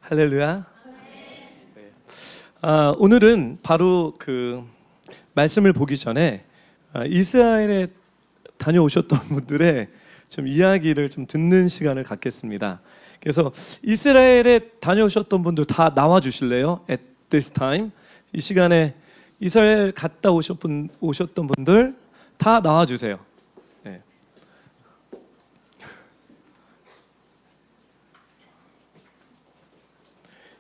할렐루야. 네. 오늘은 바로 그 말씀을 보기 전에 이스라엘에 다녀오셨던 분들의 좀 이야기를 좀 듣는 시간을 갖겠습니다. 그래서 이스라엘에 다녀오셨던 분들 다 나와 주실래요? At this time. 이 시간에 이스라엘 갔다 오셨던 분들 다 나와 주세요. 네.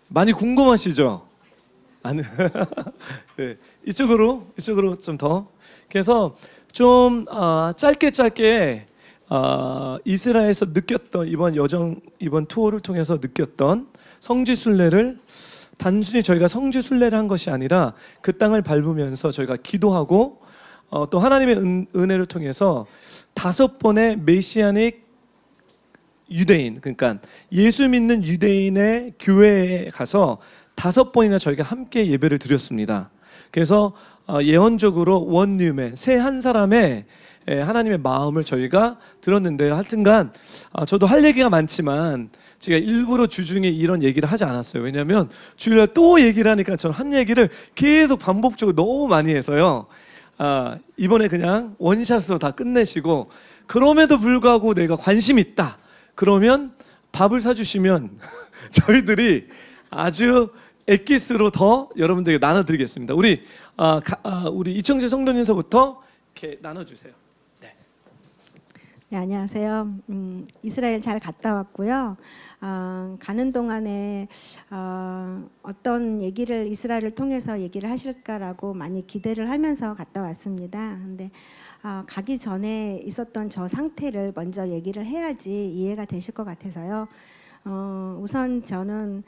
많이 궁금하시죠? 아니, 네, 이쪽으로 좀 더. 그래서 좀 짧게 이스라엘에서 느꼈던 이번 투어를 통해서 느꼈던 성지 순례를 단순히 저희가 성지 순례를 한 것이 아니라 그 땅을 밟으면서 저희가 기도하고 또 하나님의 은혜를 통해서 5번의 메시아닉 유대인, 그러니까 예수 믿는 유대인의 교회에 가서 5번이나 저희가 함께 예배를 드렸습니다. 그래서 예언적으로 원뉴맨, 새 한 사람의 하나님의 마음을 저희가 들었는데요. 하여튼간 저도 할 얘기가 많지만 제가 일부러 주중에 이런 얘기를 하지 않았어요. 왜냐하면 주일날 또 얘기를 하니까 저는 한 얘기를 계속 반복적으로 너무 많이 해서요. 이번에 그냥 원샷으로 다 끝내시고, 그럼에도 불구하고 내가 관심 있다 그러면 밥을 사주시면 저희들이 아주 엑기스로 더 여러분들에게 나눠드리겠습니다. 우리 이청재 성도님서부터 이렇게 나눠주세요. 네. 네, 안녕하세요. 이스라엘 잘 갔다 왔고요. 가는 동안에 어떤 얘기를 이스라엘을 통해서 얘기를 하실까라고 많이 기대를 하면서 갔다 왔습니다. 근데 가기 전에 있었던 저 상태를 먼저 얘기를 해야지 이해가 되실 것 같아서요. 우선 저는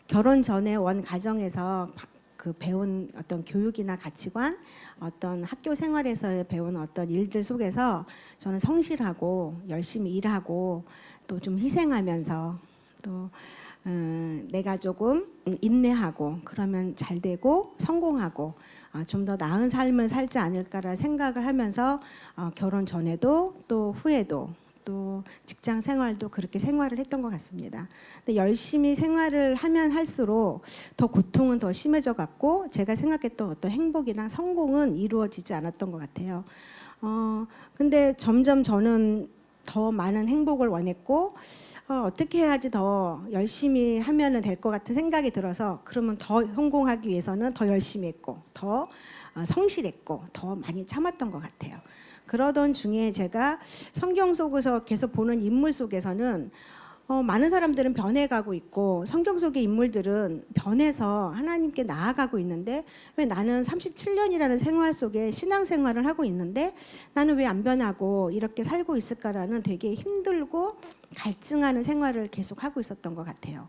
결혼 전에 원 가정에서 그 배운 어떤 교육이나 가치관, 어떤 학교 생활에서 배운 어떤 일들 속에서 저는 성실하고 열심히 일하고 또 좀 희생하면서 또 내가 조금 인내하고 그러면 잘 되고 성공하고 좀 더 나은 삶을 살지 않을까라 생각을 하면서 결혼 전에도 또 후에도 또 직장 생활도 그렇게 생활을 했던 것 같습니다. 근데 열심히 생활을 하면 할수록 더 고통은 더 심해져 갔고 제가 생각했던 어떤 행복이나 성공은 이루어지지 않았던 것 같아요. 근데 점점 저는 더 많은 행복을 원했고 어떻게 해야지 더 열심히 하면 될 것 같은 생각이 들어서, 그러면 더 성공하기 위해서는 더 열심히 했고 더 성실했고 더 많이 참았던 것 같아요. 그러던 중에 제가 성경 속에서 계속 보는 인물 속에서는 많은 사람들은 변해가고 있고 성경 속의 인물들은 변해서 하나님께 나아가고 있는데 왜 나는 37년이라는 생활 속에 신앙생활을 하고 있는데 나는 왜 안 변하고 이렇게 살고 있을까라는 되게 힘들고 갈증하는 생활을 계속 하고 있었던 것 같아요.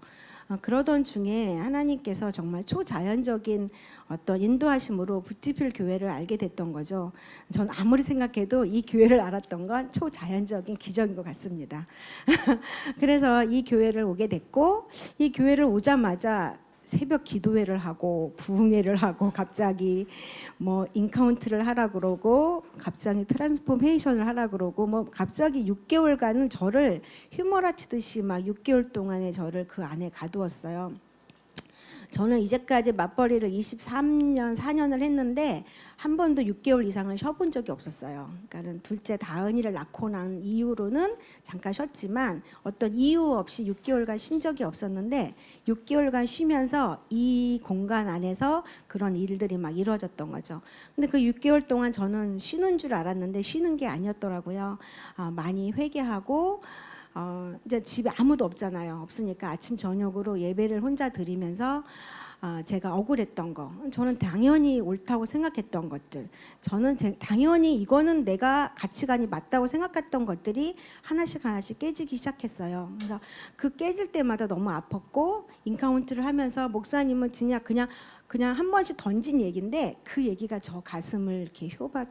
그러던 중에 하나님께서 정말 초자연적인 어떤 인도하심으로 부티필 교회를 알게 됐던 거죠. 전 아무리 생각해도 이 교회를 알았던 건 초자연적인 기적인 것 같습니다. 그래서 이 교회를 오게 됐고, 이 교회를 오자마자 새벽 기도회를 하고 부흥회를 하고 갑자기 뭐 인카운트를 하라 그러고 갑자기 트랜스포메이션을 하라 그러고 뭐 갑자기 6개월간은 저를 휘몰아치듯이 막 6개월 동안에 저를 그 안에 가두었어요. 저는 이제까지 맞벌이를 23년, 4년을 했는데 한 번도 6개월 이상을 쉬어본 적이 없었어요. 그러니까 둘째 다은이를 낳고 난 이후로는 잠깐 쉬었지만 어떤 이유 없이 6개월간 쉰 적이 없었는데 6개월간 쉬면서 이 공간 안에서 그런 일들이 막 이루어졌던 거죠. 근데 그 6개월 동안 저는 쉬는 줄 알았는데 쉬는 게 아니었더라고요. 많이 회개하고 이제 집에 아무도 없잖아요. 없으니까 아침 저녁으로 예배를 혼자 드리면서 제가 억울했던 거, 저는 당연히 옳다고 생각했던 것들, 저는 당연히 이거는 내가 가치관이 맞다고 생각했던 것들이 하나씩 깨지기 시작했어요. 그래서 그 깨질 때마다 너무 아팠고 인카운트를 하면서 목사님은 진짜 그냥 한 번씩 던진 얘기인데 그 얘기가 저 가슴을 이렇게 호박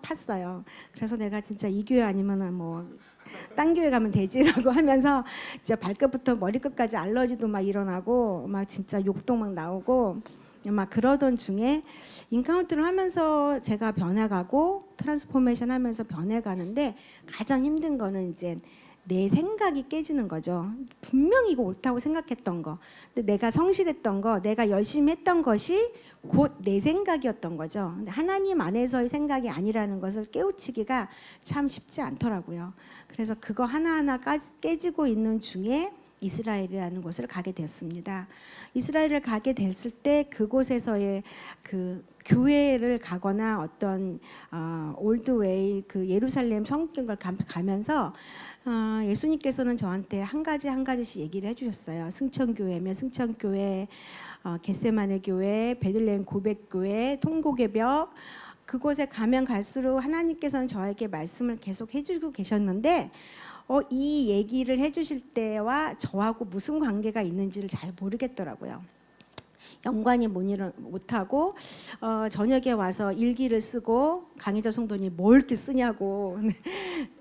팠어요. 그래서 내가 진짜 이 교회 아니면은 뭐 딴 교회 가면 되지라고 하면서 진짜 발끝부터 머리끝까지 알러지도 막 일어나고 막 진짜 욕도 막 나오고 막 그러던 중에 인카운트를 하면서 제가 변해가고 트랜스포메이션 하면서 변해가는데 가장 힘든 거는 이제 내 생각이 깨지는 거죠. 분명히 이거 옳다고 생각했던 거, 근데 내가 성실했던 거, 내가 열심히 했던 것이 곧 내 생각이었던 거죠. 근데 하나님 안에서의 생각이 아니라는 것을 깨우치기가 참 쉽지 않더라고요. 그래서 그거 하나하나 깨지고 있는 중에 이스라엘이라는 곳을 가게 되었습니다. 이스라엘을 가게 됐을 때 그곳에서의 그 교회를 가거나 어떤 올드웨이 그 예루살렘 성경을 가면서 예수님께서는 저한테 한 가지씩 얘기를 해주셨어요. 승천교회면 승천교회, 겟세마네 교회, 베들레헴 고백교회, 통곡의 벽, 그곳에 가면 갈수록 하나님께서는 저에게 말씀을 계속 해주고 계셨는데 이 얘기를 해주실 때와 저하고 무슨 관계가 있는지를 잘 모르겠더라고요. 연관이 못하고 저녁에 와서 일기를 쓰고 강의자 성도님 뭘 이렇게 쓰냐고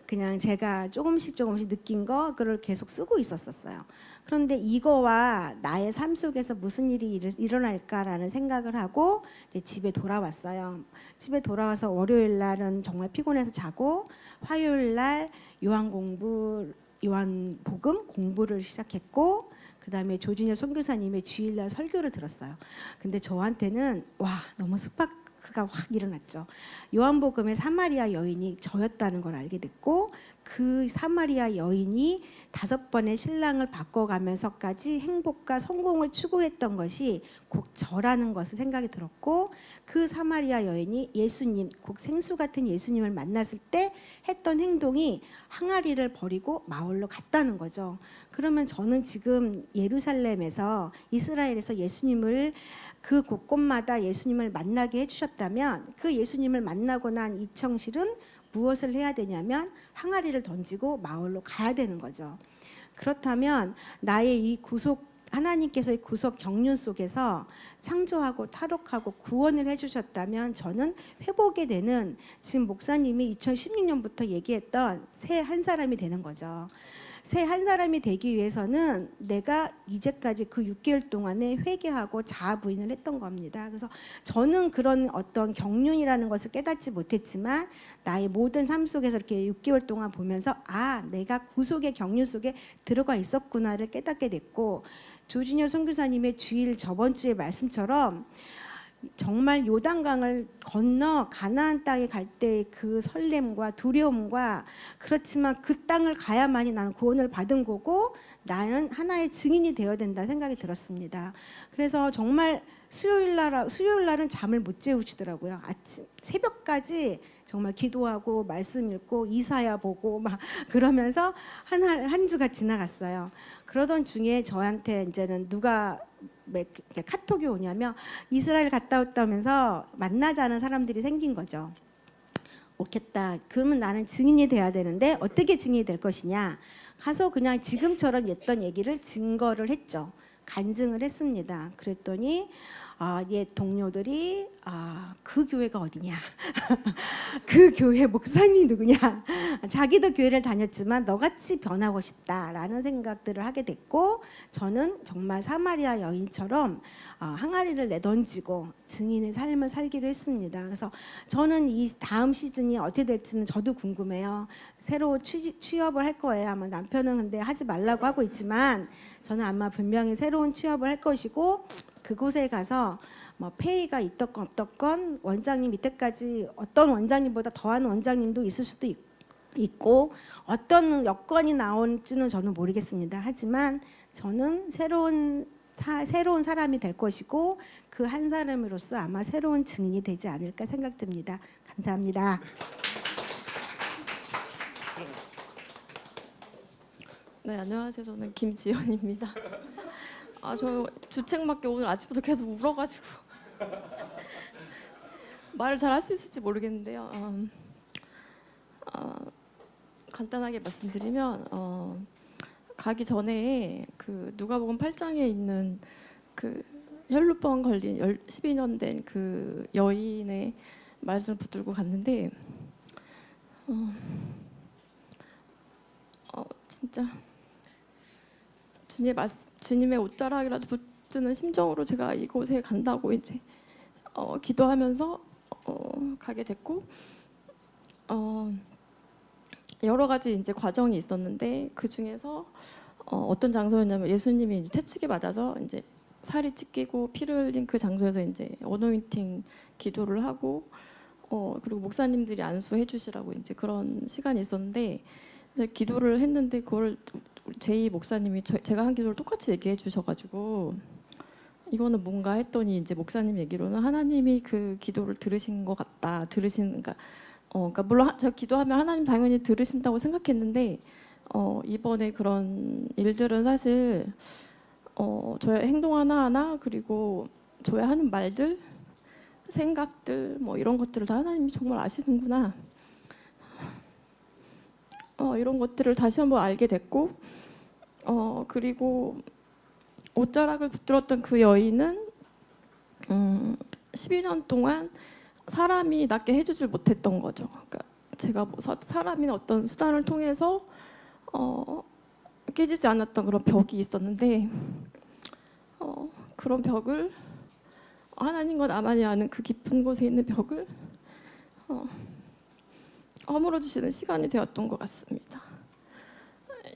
그냥 제가 조금씩 느낀 거를 계속 쓰고 있었어요. 그런데 이거와 나의 삶 속에서 무슨 일이 일어날까라는 생각을 하고 이제 집에 돌아왔어요. 집에 돌아와서 월요일 날은 정말 피곤해서 자고 화요일 날 요한복음 공부를 시작했고 그다음에 조진혁 선교사님의 주일날 설교를 들었어요. 근데 저한테는 와 너무 스파크가 확 일어났죠. 요한복음의 사마리아 여인이 저였다는 걸 알게 됐고 그 사마리아 여인이 5번의 신랑을 바꿔가면서까지 행복과 성공을 추구했던 것이 곧 저라는 것을 생각이 들었고 그 사마리아 여인이 예수님, 곧 생수 같은 예수님을 만났을 때 했던 행동이 항아리를 버리고 마을로 갔다는 거죠. 그러면 저는 지금 예루살렘에서 이스라엘에서 예수님을 그 곳곳마다 예수님을 만나게 해주셨다면 그 예수님을 만나고 난 이청실은 무엇을 해야 되냐면 항아리를 던지고 마을로 가야 되는 거죠. 그렇다면 나의 이 하나님께서의 구속 경륜 속에서 창조하고 탈옥하고 구원을 해주셨다면 저는 회복이 되는 지금 목사님이 2016년부터 얘기했던 새 한 사람이 되는 거죠. 새 한 사람이 되기 위해서는 내가 이제까지 그 6개월 동안에 회개하고 자아 부인을 했던 겁니다. 그래서 저는 그런 어떤 경륜이라는 것을 깨닫지 못했지만 나의 모든 삶 속에서 이렇게 6개월 동안 보면서 내가 구속의 경륜 속에 들어가 있었구나를 깨닫게 됐고 조진혁 선교사님의 주일 저번 주의 말씀처럼 정말 요단강을 건너 가나안 땅에 갈 때 그 설렘과 두려움과 그렇지만 그 땅을 가야만이 나는 구원을 받은 거고 나는 하나의 증인이 되어야 된다 생각이 들었습니다. 그래서 정말 수요일 날은 잠을 못 재우시더라고요. 아침 새벽까지 정말 기도하고 말씀 읽고 이사야 보고 막 그러면서 한 주가 지나갔어요. 그러던 중에 저한테 이제는 누가 카톡이 오냐면 이스라엘 갔다 왔다면서 만나자는 사람들이 생긴 거죠. 옳겠다. 그러면 나는 증인이 돼야 되는데 어떻게 증인이 될 것이냐. 가서 그냥 지금처럼 했던 얘기를 증거를 했죠. 간증을 했습니다. 그랬더니 옛 동료들이 그 교회가 어디냐 그 교회 목사님이 누구냐 자기도 교회를 다녔지만 너같이 변하고 싶다라는 생각들을 하게 됐고 저는 정말 사마리아 여인처럼 항아리를 내던지고 증인의 삶을 살기로 했습니다. 그래서 저는 이 다음 시즌이 어떻게 될지는 저도 궁금해요. 새로 취업을 할 거예요. 아마 남편은 근데 하지 말라고 하고 있지만 저는 아마 분명히 새로운 취업을 할 것이고 그곳에 가서 뭐 페이가 있던건 없던건 원장님 밑에까지 어떤 원장님보다 더한 원장님도 있을 수도 있고 어떤 여건이 나올지는 저는 모르겠습니다. 하지만 저는 새로운 사람이 될 것이고 그 한 사람으로서 아마 새로운 증인이 되지 않을까 생각됩니다. 감사합니다. 네, 안녕하세요. 저는 김지연입니다. 저 주책맞게 오늘 아침부터 계속 울어가지고 말을 잘 할 수 있을지 모르겠는데요. 간단하게 말씀드리면 가기 전에 그 누가복음 8장에 있는 그 혈루병 걸린 12년 된 그 여인의 말씀을 붙들고 갔는데 진짜 주님의 옷자락이라도 붙드는 심정으로 제가 이곳에 간다고 이제 기도하면서 가게 됐고 여러 가지 이제 과정이 있었는데 그 중에서 어떤 장소였냐면 예수님이 이제 채찍에 맞아서 이제 살이 찢기고 피를 흘린 그 장소에서 이제 어노인팅 기도를 하고 그리고 목사님들이 안수해 주시라고 이제 그런 시간이 있었는데 이제 기도를 했는데 그걸 제이 목사님이 제가 한 기도를 똑같이 얘기해 주셔가지고 이거는 뭔가 했더니 이제 목사님 얘기로는 하나님이 그 기도를 들으신 것 같다. 그러니까 물론 제가 기도하면 하나님 당연히 들으신다고 생각했는데 이번에 그런 일들은 사실 저의 행동 하나하나 그리고 저의 하는 말들, 생각들 뭐 이런 것들을 다 하나님이 정말 아시는구나. 이런 것들을 다시 한번 알게 됐고 그리고 옷자락을 붙들었던 그 여인은 12년 동안 사람이 낫게 해주질 못했던 거죠. 그러니까 제가 뭐 사람이나 어떤 수단을 통해서 깨지지 않았던 그런 벽이 있었는데 그런 벽을 하나님과 나만이 아는 그 깊은 곳에 있는 벽을 허물어 주시는 시간이 되었던 것 같습니다.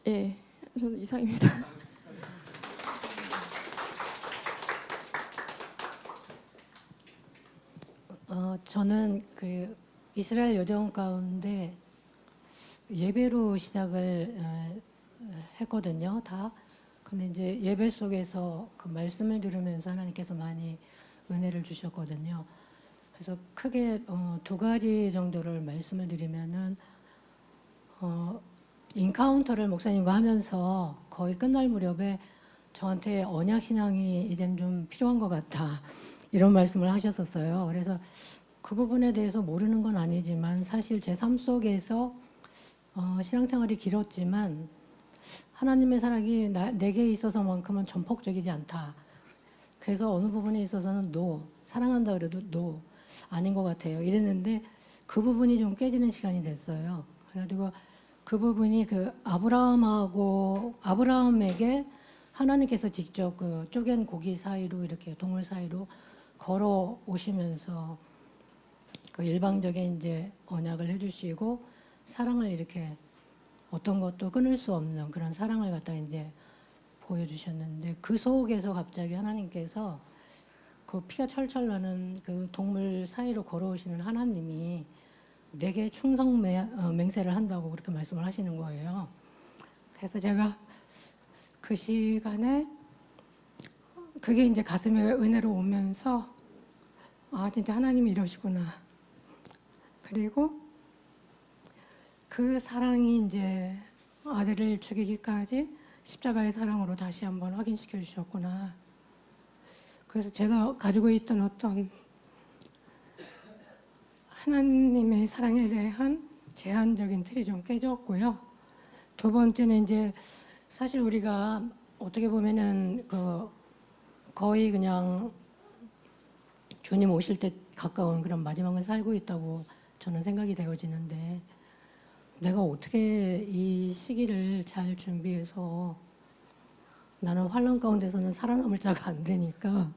예, 저는 이상입니다. 저는 그 이스라엘 여정 가운데 예배로 시작을 했거든요. 다. 근데 이제 예배 속에서 그 말씀을 들으면서 하나님께서 많이 은혜를 주셨거든요. 그래서 크게 두 가지 정도를 말씀을 드리면은 인카운터를 목사님과 하면서 거의 끝날 무렵에 저한테 언약 신앙이 이젠 좀 필요한 것 같다. 이런 말씀을 하셨었어요. 그래서 그 부분에 대해서 모르는 건 아니지만 사실 제 삶 속에서 신앙생활이 길었지만 하나님의 사랑이 내게 있어서만큼은 전폭적이지 않다. 그래서 어느 부분에 있어서는 사랑한다 그래도 아닌 것 같아요. 이랬는데 그 부분이 좀 깨지는 시간이 됐어요. 그래가지고 그 부분이 그 아브라함에게 하나님께서 직접 그 쪼갠 고기 사이로 이렇게 동물 사이로 걸어 오시면서 그 일방적인 이제 언약을 해주시고 사랑을 이렇게 어떤 것도 끊을 수 없는 그런 사랑을 갖다 이제 보여주셨는데 그 속에서 갑자기 하나님께서 그 피가 철철 나는 그 동물 사이로 걸어오시는 하나님이 내게 충성 맹세를 한다고 그렇게 말씀을 하시는 거예요. 그래서 제가 그 시간에 그게 이제 가슴에 은혜로 오면서 진짜 하나님이 이러시구나. 그리고 그 사랑이 이제 아들을 죽이기까지 십자가의 사랑으로 다시 한번 확인시켜 주셨구나. 그래서 제가 가지고 있던 어떤 하나님의 사랑에 대한 제한적인 틀이 좀 깨졌고요. 두 번째는 이제 사실 우리가 어떻게 보면은 거의 그냥 주님 오실 때 가까운 그런 마지막을 살고 있다고 저는 생각이 되어지는데 내가 어떻게 이 시기를 잘 준비해서 나는 환란 가운데서는 살아남을 자가 안 되니까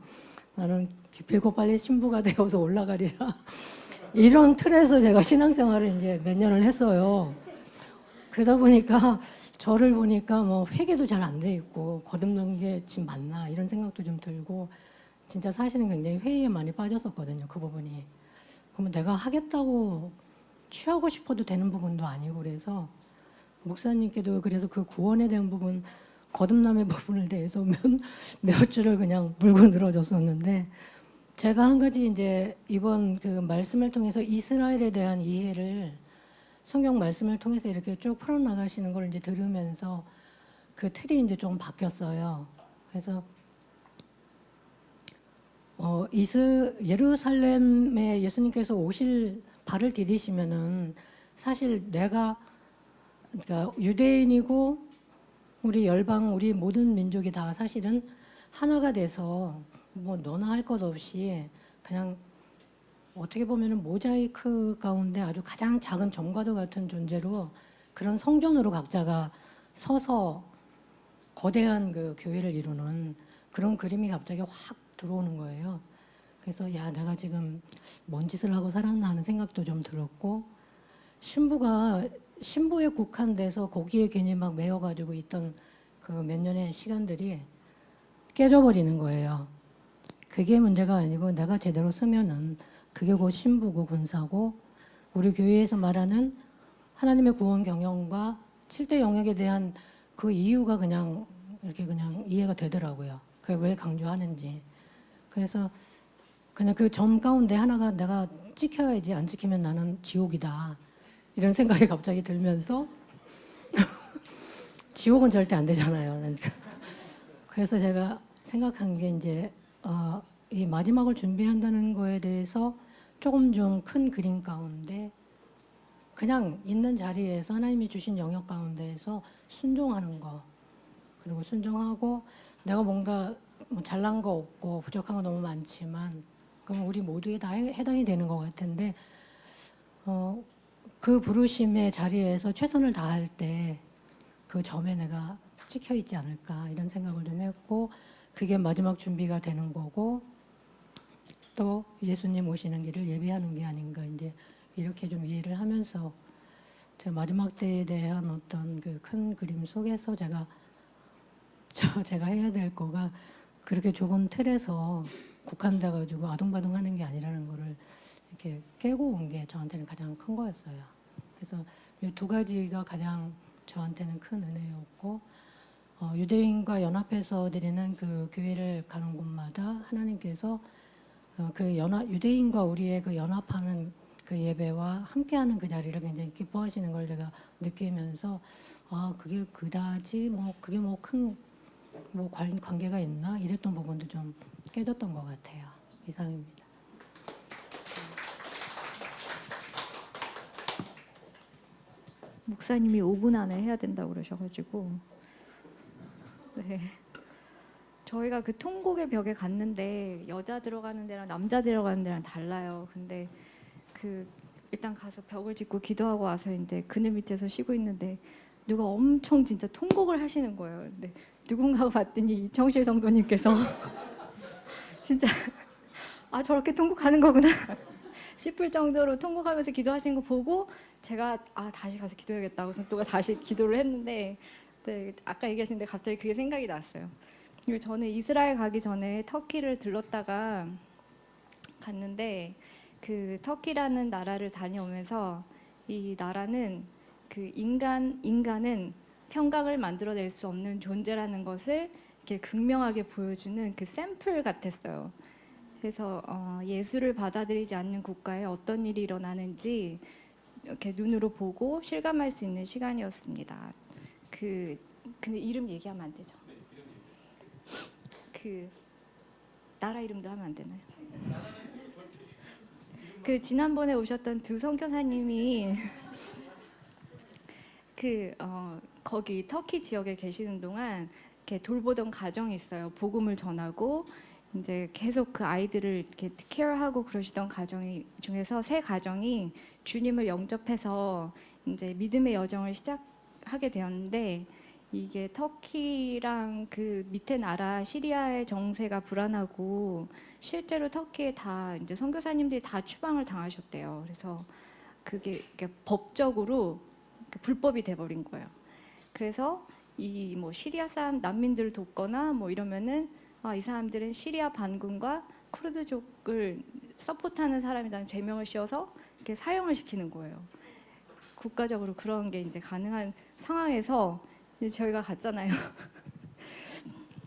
나는 기필코 빨리 신부가 되어서 올라가리라 이런 틀에서 제가 신앙생활을 이제 몇 년을 했어요. 그러다 보니까 저를 보니까 뭐 회개도 잘 안 돼 있고 거듭난 게 지금 맞나 이런 생각도 좀 들고 진짜 사실은 굉장히 회의에 많이 빠졌었거든요. 그 부분이. 그러면 내가 하겠다고 취하고 싶어도 되는 부분도 아니고 그래서 목사님께도 그래서 그 구원에 대한 부분 거듭남의 부분을 대해서 몇 줄을 그냥 물고 늘어졌었는데 제가 한 가지 이제 이번 그 말씀을 통해서 이스라엘에 대한 이해를 성경 말씀을 통해서 이렇게 쭉 풀어나가시는 걸 이제 들으면서 그 틀이 이제 좀 바뀌었어요. 그래서 예루살렘에 예수님께서 오실 발을 디디시면은 사실 내가 그러니까 유대인이고 우리 열방 우리 모든 민족이 다 사실은 하나가 돼서 뭐 너나 할 것 없이 그냥 어떻게 보면은 모자이크 가운데 아주 가장 작은 점과도 같은 존재로 그런 성전으로 각자가 서서 거대한 그 교회를 이루는 그런 그림이 갑자기 확 들어오는 거예요. 그래서 야 내가 지금 뭔 짓을 하고 살았나 하는 생각도 좀 들었고 신부가 신부에 국한돼서 거기에 괜히 막 매여가지고 있던 그 몇 년의 시간들이 깨져버리는 거예요. 그게 문제가 아니고 내가 제대로 쓰면은 그게 곧 신부고 군사고 우리 교회에서 말하는 하나님의 구원 경영과 7대 영역에 대한 그 이유가 그냥 이렇게 그냥 이해가 되더라고요. 그게 왜 강조하는지. 그래서 그냥 그 점 가운데 하나가 내가 지켜야지 안 지키면 나는 지옥이다. 이런 생각이 갑자기 들면서 지옥은 절대 안 되잖아요. 그래서 제가 생각한 게 이제 이 마지막을 준비한다는 거에 대해서 조금 좀 큰 그림 가운데 그냥 있는 자리에서 하나님이 주신 영역 가운데에서 순종하는 거 그리고 순종하고 내가 뭔가 뭐 잘난 거 없고 부족한 거 너무 많지만 그럼 우리 모두에 다 해당이 되는 것 같은데 그 부르심의 자리에서 최선을 다할 때 그 점에 내가 찍혀 있지 않을까 이런 생각을 좀 했고 그게 마지막 준비가 되는 거고 또 예수님 오시는 길을 예비하는 게 아닌가 이제 이렇게 좀 이해를 하면서 제가 마지막 때에 대한 어떤 그 큰 그림 속에서 제가 해야 될 거가 그렇게 좁은 틀에서 국한돼 가지고 아동바동하는 게 아니라는 거를 이렇게 깨고 온 게 저한테는 가장 큰 거였어요. 그래서 이 두 가지가 가장 저한테는 큰 은혜였고 유대인과 연합해서 드리는 그 교회를 가는 곳마다 하나님께서 그 유대인과 우리의 그 연합하는 그 예배와 함께하는 그 자리를 굉장히 기뻐하시는 걸 제가 느끼면서 그게 그다지 뭐 그게 뭐 큰 뭐 관계가 있나 이랬던 부분도 좀 깨졌던 것 같아요. 이상입니다. 목사님이 5분 안에 해야 된다고 그러셔가지고 네. 저희가 그 통곡의 벽에 갔는데 여자 들어가는 데랑 남자 들어가는 데랑 달라요. 근데 그 일단 가서 벽을 짚고 기도하고 와서 이제 그늘 밑에서 쉬고 있는데 누가 엄청 진짜 통곡을 하시는 거예요. 근데 누군가가 봤더니 이청실 성도님께서 진짜 저렇게 통곡하는 거구나 싶을 정도로 통곡하면서 기도하시는 거 보고 제가 다시 가서 기도해야겠다고 해서 또 다시 기도를 했는데 네, 아까 얘기하시는데 갑자기 그게 생각이 났어요. 그리고 저는 이스라엘 가기 전에 터키를 들렀다가 갔는데 그 터키라는 나라를 다녀오면서 이 나라는 그 인간은 평강을 만들어낼 수 없는 존재라는 것을 이렇게 극명하게 보여주는 그 샘플 같았어요. 그래서 예수를 받아들이지 않는 국가에 어떤 일이 일어나는지 이렇게 눈으로 보고 실감할 수 있는 시간이었습니다. 근데 이름 얘기하면 안 되죠? 그 나라 이름도 하면 안 되나요? 그 지난번에 오셨던 두 선교사님이 거기 터키 지역에 계시는 동안 이렇게 돌보던 가정이 있어요. 복음을 전하고 이제 계속 그 아이들을 이렇게 케어하고 그러시던 가정 중에서 세 가정이 주님을 영접해서 이제 믿음의 여정을 시작하게 되었는데 이게 터키랑 그 밑에 나라 시리아의 정세가 불안하고 실제로 터키에 다 이제 선교사님들이 다 추방을 당하셨대요. 그래서 그게 이렇게 법적으로 이렇게 불법이 돼버린 거예요. 그래서 이 뭐 시리아 사람 난민들을 돕거나 뭐 이러면은 이 사람들은 시리아 반군과 쿠르드족을 서포트하는 사람이라는 제명을 씌워서 이렇게 사형을 시키는 거예요. 국가적으로 그런 게 이제 가능한 상황에서 이제 저희가 갔잖아요.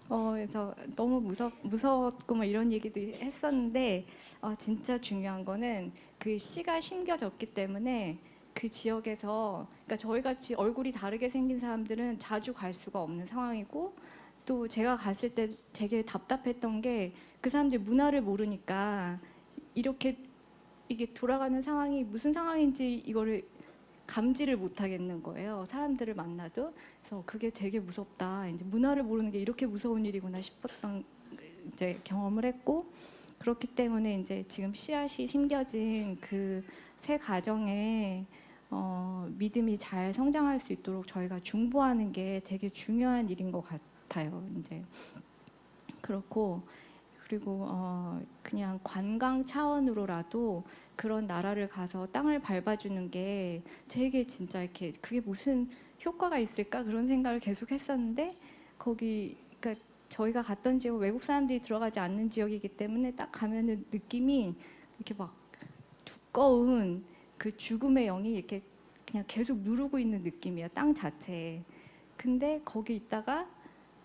그래서 너무 무서웠고 뭐 이런 얘기도 했었는데 진짜 중요한 거는 그 씨가 심겨졌기 때문에 그 지역에서 그러니까 저희 같이 얼굴이 다르게 생긴 사람들은 자주 갈 수가 없는 상황이고 또 제가 갔을 때 되게 답답했던 게 그 사람들 문화를 모르니까 이렇게 이게 돌아가는 상황이 무슨 상황인지 이거를 감지를 못 하겠는 거예요. 사람들을 만나도. 그래서 그게 되게 무섭다. 이제 문화를 모르는 게 이렇게 무서운 일이구나 싶었던 이제 경험을 했고 그렇기 때문에 이제 지금 씨앗이 심겨진 그 세 가정에 믿음이 잘 성장할 수 있도록 저희가 중보하는 게 되게 중요한 일인 것 같아요. 이제 그렇고 그리고 그냥 관광 차원으로라도 그런 나라를 가서 땅을 밟아주는 게 되게 진짜 이렇게 그게 무슨 효과가 있을까 그런 생각을 계속 했었는데 거기 그러니까 저희가 갔던 지역 외국 사람들이 들어가지 않는 지역이기 때문에 딱 가면은 느낌이 이렇게 막 두꺼운 그 죽음의 영이 이렇게 그냥 계속 누르고 있는 느낌이야 땅 자체에. 근데 거기 있다가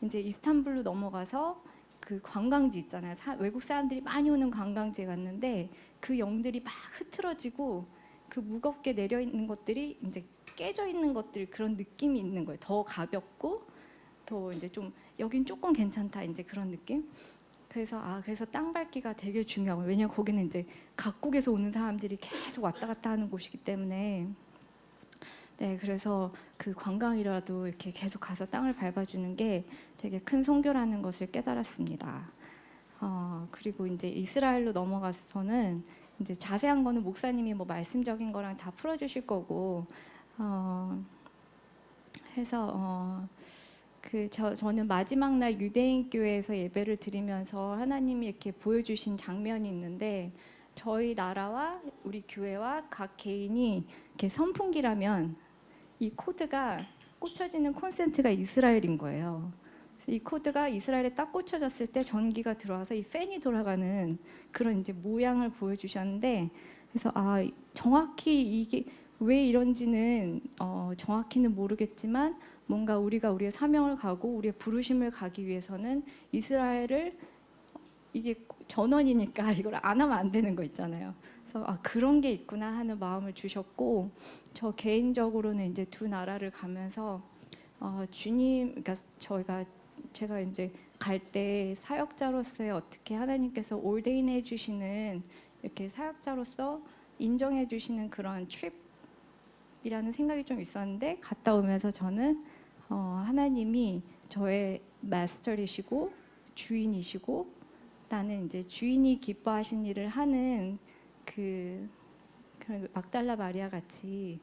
이제 이스탄불로 넘어가서 그 관광지 있잖아요. 외국 사람들이 많이 오는 관광지에 갔는데 그 영들이 막 흐트러지고 그 무겁게 내려 있는 것들이 이제 깨져 있는 것들 그런 느낌이 있는 거예요. 더 가볍고 더 이제 좀 여긴 조금 괜찮다 이제 그런 느낌. 그래서 땅 밟기가 되게 중요하고 왜냐면 거기는 이제 각국에서 오는 사람들이 계속 왔다 갔다 하는 곳이기 때문에 네 그래서 그 관광이라도 이렇게 계속 가서 땅을 밟아주는 게 되게 큰 선교라는 것을 깨달았습니다. 그리고 이제 이스라엘로 넘어가서는 이제 자세한 거는 목사님이 뭐 말씀적인 거랑 다 풀어주실 거고 해서 저는 마지막 날 유대인 교회에서 예배를 드리면서 하나님이 이렇게 보여주신 장면이 있는데 저희 나라와 우리 교회와 각 개인이 이렇게 선풍기라면 이 코드가 꽂혀지는 콘센트가 이스라엘인 거예요. 그래서 이 코드가 이스라엘에 딱 꽂혀졌을 때 전기가 들어와서 이 팬이 돌아가는 그런 이제 모양을 보여주셨는데 그래서 정확히 이게 왜 이런지는 정확히는 모르겠지만 뭔가 우리가 우리의 사명을 가고 우리의 부르심을 가기 위해서는 이스라엘을 이게 전원이니까 이걸 안 하면 안 되는 거 있잖아요. 그래서 그런 게 있구나 하는 마음을 주셨고 저 개인적으로는 이제 두 나라를 가면서 주님 그러니까 제가 이제 갈 때 사역자로서의 어떻게 하나님께서 올데인해 주시는 이렇게 사역자로서 인정해 주시는 그런 트립이라는 생각이 좀 있었는데 갔다 오면서 저는 하나님이 저의 마스터이시고 주인이시고 나는 이제 주인이 기뻐하신 일을 하는 그런 막달라 마리아 같이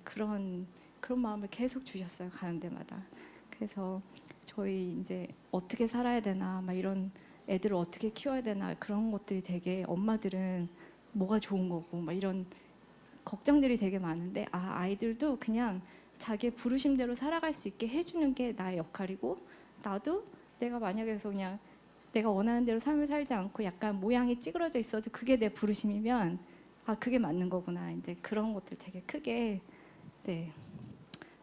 그런 마음을 계속 주셨어요 가는 데마다. 그래서 저희 이제 어떻게 살아야 되나 막 이런 애들을 어떻게 키워야 되나 그런 것들이 되게 엄마들은 뭐가 좋은 거고 막 이런 걱정들이 되게 많은데 아이들도 그냥 자기의 부르심대로 살아갈 수 있게 해주는 게 나의 역할이고 나도 내가 만약에 그래서 그냥 내가 원하는 대로 삶을 살지 않고 약간 모양이 찌그러져 있어도 그게 내 부르심이면 그게 맞는 거구나 이제 그런 것들 되게 크게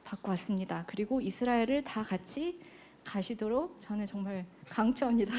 받고 왔습니다. 그리고 이스라엘을 다 같이 가시도록 저는 정말 강추합니다.